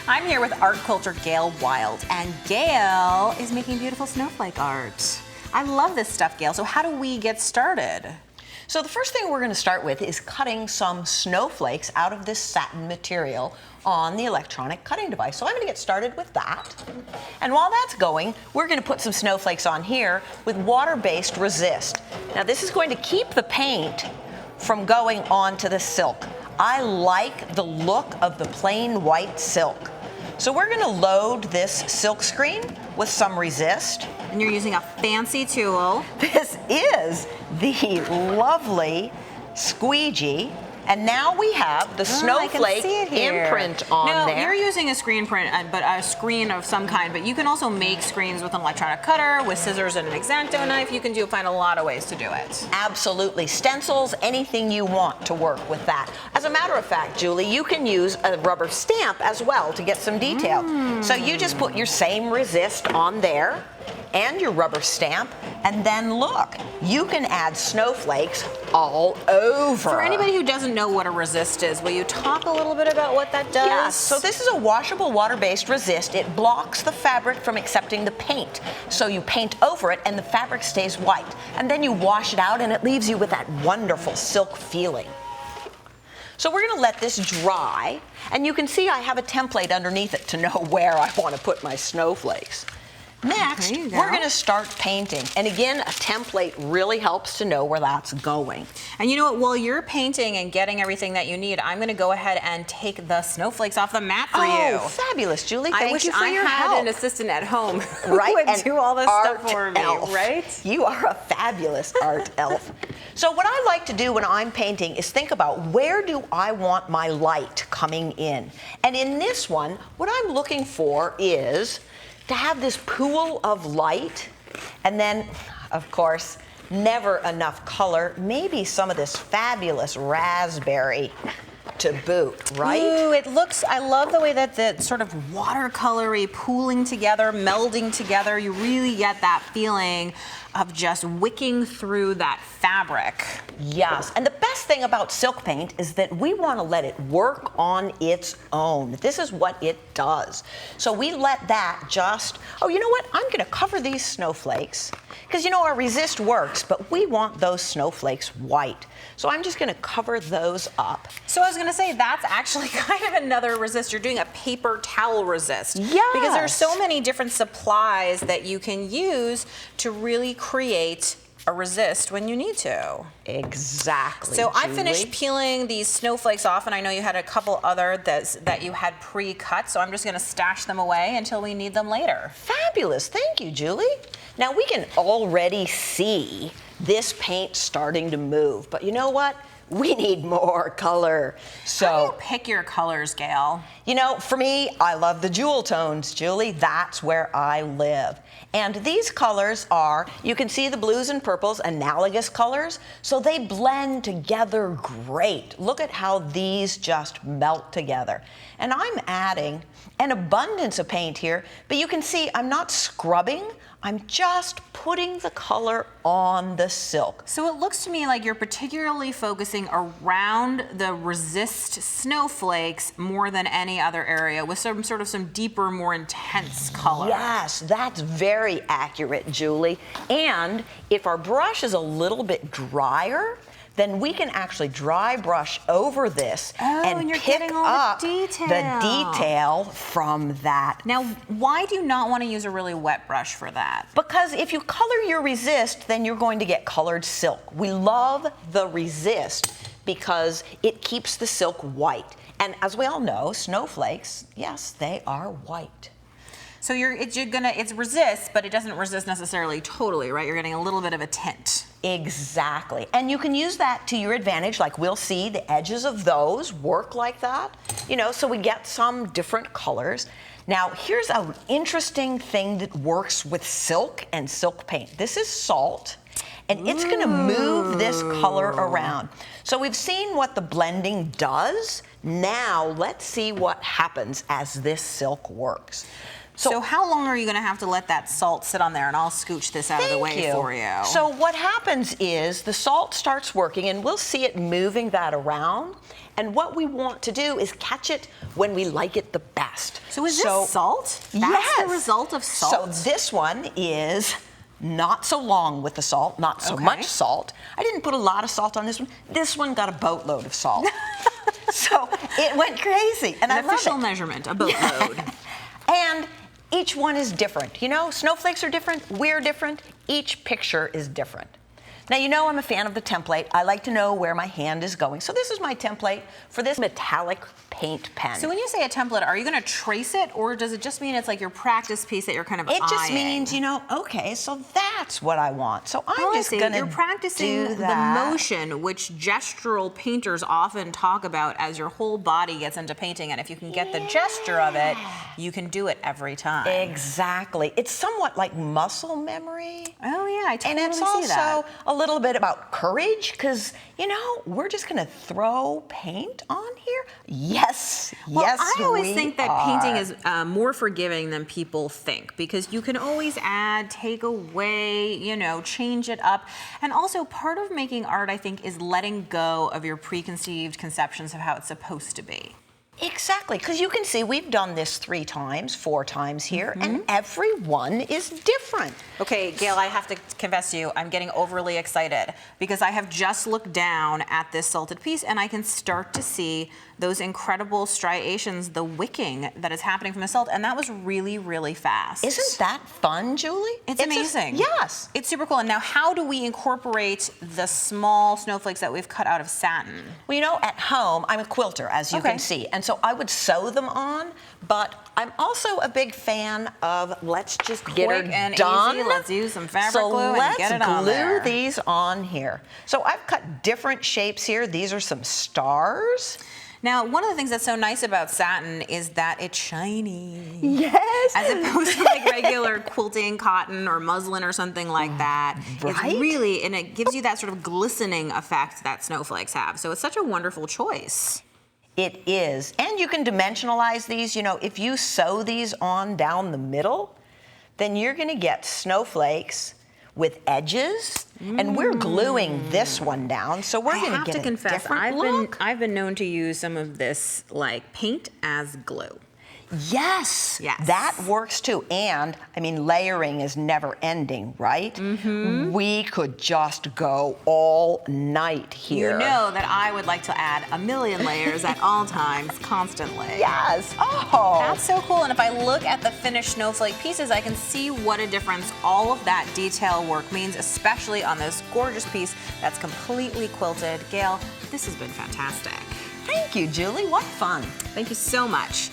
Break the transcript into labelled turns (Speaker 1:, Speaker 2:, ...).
Speaker 1: I'm here with art culture Gail Wild, and Gail is making beautiful snowflake art. I love this stuff, Gail. So how do we get started?
Speaker 2: So the first thing we're going to start with is cutting some snowflakes out of this satin material on the electronic cutting device. So I'm going to get started with that. And while that's going, we're going to put some snowflakes on here with water-based resist. Now this is going to keep the paint from going onto the silk. I like the look of the plain white silk. So we're going to load this silk screen with some resist.
Speaker 1: And you're using a fancy tool.
Speaker 2: This is the lovely squeegee. And now we have the snowflake imprint on there.
Speaker 1: No, you're using a screen print, but a screen of some kind. But you can also make screens with an electronic cutter, with scissors and an X-Acto knife. You can find a lot of ways to do it.
Speaker 2: Absolutely. Stencils, anything you want to work with that. As a matter of fact, Julie, you can use a rubber stamp as well to get some detail. So you just put your same resist on there and your rubber stamp, and then look, you can add snowflakes all over.
Speaker 1: For anybody who doesn't know what a resist is, will you talk a little bit about what that does?
Speaker 2: Yes, so this is a washable water-based resist. It blocks the fabric from accepting the paint. So you paint over it and the fabric stays white. And then you wash it out and it leaves you with that wonderful silk feeling. So we're going to let this dry, and you can see I have a template underneath it to know where I want to put my snowflakes. Next, we're going to start painting. And again, a template really helps to know where that's going.
Speaker 1: And you know what, while you're painting and getting everything that you need, I'm going to go ahead and take the snowflakes off the mat for you.
Speaker 2: Oh, fabulous, Julie. Thank you for
Speaker 1: I
Speaker 2: your
Speaker 1: had
Speaker 2: help.
Speaker 1: an assistant at home
Speaker 2: right?
Speaker 1: who would do all this stuff for me,
Speaker 2: elf.
Speaker 1: right?
Speaker 2: You are a fabulous art elf. So what I like to do when I'm painting is think about where do I want my light coming in. And in this one, what I'm looking for is to have this pool of light, and then, of course, never enough color, maybe some of this fabulous raspberry to boot, right?
Speaker 1: Ooh, it looks, I love the way that the sort of watercolory pooling together, melding together, you really get that feeling of just wicking through that fabric.
Speaker 2: Yes, and the best thing about silk paint is that we want to let it work on its own. This is what it does. So we let that just, oh, you know what? I'm going to cover these snowflakes because, you know, our resist works, but we want those snowflakes white. So I'm just going to cover those up.
Speaker 1: So I was going to say, that's actually kind of another resist. You're doing a paper towel resist.
Speaker 2: Yes.
Speaker 1: Because there's so many different supplies that you can use to really create a resist when you need to.
Speaker 2: Exactly.
Speaker 1: So
Speaker 2: Julie.
Speaker 1: I finished peeling these snowflakes off, and I know you had a couple other that you had pre-cut, so I'm just going to stash them away until we need them later.
Speaker 2: Fabulous. Thank you, Julie. Now we can already see this paint starting to move, but you know what? We need more color. So
Speaker 1: how do you pick your colors, Gail?
Speaker 2: You know, for me, I love the jewel tones, Julie. That's where I live. And these colors are, you can see the blues and purples, analogous colors, so they blend together great. Look at how these just melt together. And I'm adding an abundance of paint here, but you can see I'm not scrubbing. I'm just putting the color on the silk.
Speaker 1: So it looks to me like you're particularly focusing around the resist snowflakes more than any other area with some deeper, more intense color.
Speaker 2: Yes, that's very accurate, Julie. And if our brush is a little bit drier, then we can actually dry brush over this and
Speaker 1: you're
Speaker 2: pick
Speaker 1: getting all
Speaker 2: up
Speaker 1: the
Speaker 2: detail from that.
Speaker 1: Now, why do you not want to use a really wet brush for that?
Speaker 2: Because if you color your resist, then you're going to get colored silk. We love the resist because it keeps the silk white. And as we all know, snowflakes, yes, they are white.
Speaker 1: So it's resist, but it doesn't resist necessarily totally, right? You're getting a little bit of a tint.
Speaker 2: Exactly. And you can use that to your advantage. Like we'll see the edges of those work like that, you know, so we get some different colors. Now, here's an interesting thing that works with silk and silk paint. This is salt, and it's going to move this color around. So we've seen what the blending does. Now, let's see what happens as this silk works.
Speaker 1: So how long are you going to have to let that salt sit on there? And I'll scooch this out of the way for you.
Speaker 2: So what happens is the salt starts working, and we'll see it moving that around. And what we want to do is catch it when we like it the best.
Speaker 1: So is this salt? That's the result of salt?
Speaker 2: So this one is not so long with the salt, not so much salt. I didn't put a lot of salt on this one. This one got a boatload of salt. So it went crazy, and I love it.
Speaker 1: An official measurement, a boatload.
Speaker 2: And each one is different. You know, snowflakes are different, we're different, each picture is different. Now, you know I'm a fan of the template. I like to know where my hand is going. So this is my template for this metallic paint pen.
Speaker 1: So when you say a template, are you going to trace it, or does it just mean it's like your practice piece that you're kind of eyeing?
Speaker 2: It just means, you know, okay, so that's what I want. So I'm just going to
Speaker 1: You're practicing the motion, which gestural painters often talk about as your whole body gets into painting. And if you can get the gesture of it, you can do it every time.
Speaker 2: Exactly. It's somewhat like muscle memory.
Speaker 1: Oh, yeah, I totally see that.
Speaker 2: And it's also a little bit about courage, because, you know, we're just going to throw paint on here. Yes, yes,
Speaker 1: I always think that painting is more forgiving than people think, because you can always add, take away, you know, change it up. And also part of making art, I think, is letting go of your preconceived conceptions of how it's supposed to be.
Speaker 2: Exactly, because you can see we've done this 3 times, 4 times here, and every one is different.
Speaker 1: Okay, Gail, I have to confess to you, I'm getting overly excited because I have just looked down at this salted piece and I can start to see those incredible striations, the wicking that is happening from the salt, and that was really, really fast.
Speaker 2: Isn't that fun, Julie?
Speaker 1: It's amazing.
Speaker 2: Yes.
Speaker 1: It's super cool. And now how do we incorporate the small snowflakes that we've cut out of satin?
Speaker 2: Well, you know, at home, I'm a quilter, as you can see, and so I would sew them on, but I'm also a big fan of let's just get her
Speaker 1: and
Speaker 2: done.
Speaker 1: Easy. Let's use some fabric glue and get it on there.
Speaker 2: So let's glue these on here. So I've cut different shapes here. These are some stars.
Speaker 1: Now, one of the things that's so nice about satin is that it's shiny.
Speaker 2: Yes.
Speaker 1: As opposed to like regular quilting cotton or muslin or something like that.
Speaker 2: Right?
Speaker 1: It's really, and it gives you that sort of glistening effect that snowflakes have. So it's such a wonderful choice.
Speaker 2: It is. And you can dimensionalize these. You know, if you sew these on down the middle, then you're going to get snowflakes with edges, and we're gluing this one down, so we're going to get a different look.
Speaker 1: I've been known to use some of this like paint as glue.
Speaker 2: Yes,
Speaker 1: yes,
Speaker 2: that works too. And I mean, layering is never ending, right? We could just go all night here.
Speaker 1: You know that I would like to add a million layers at all times, constantly.
Speaker 2: Yes. Oh,
Speaker 1: that's so cool. And if I look at the finished snowflake pieces, I can see what a difference all of that detail work means, especially on this gorgeous piece that's completely quilted. Gail, this has been fantastic.
Speaker 2: Thank you, Julie. What fun.
Speaker 1: Thank you so much.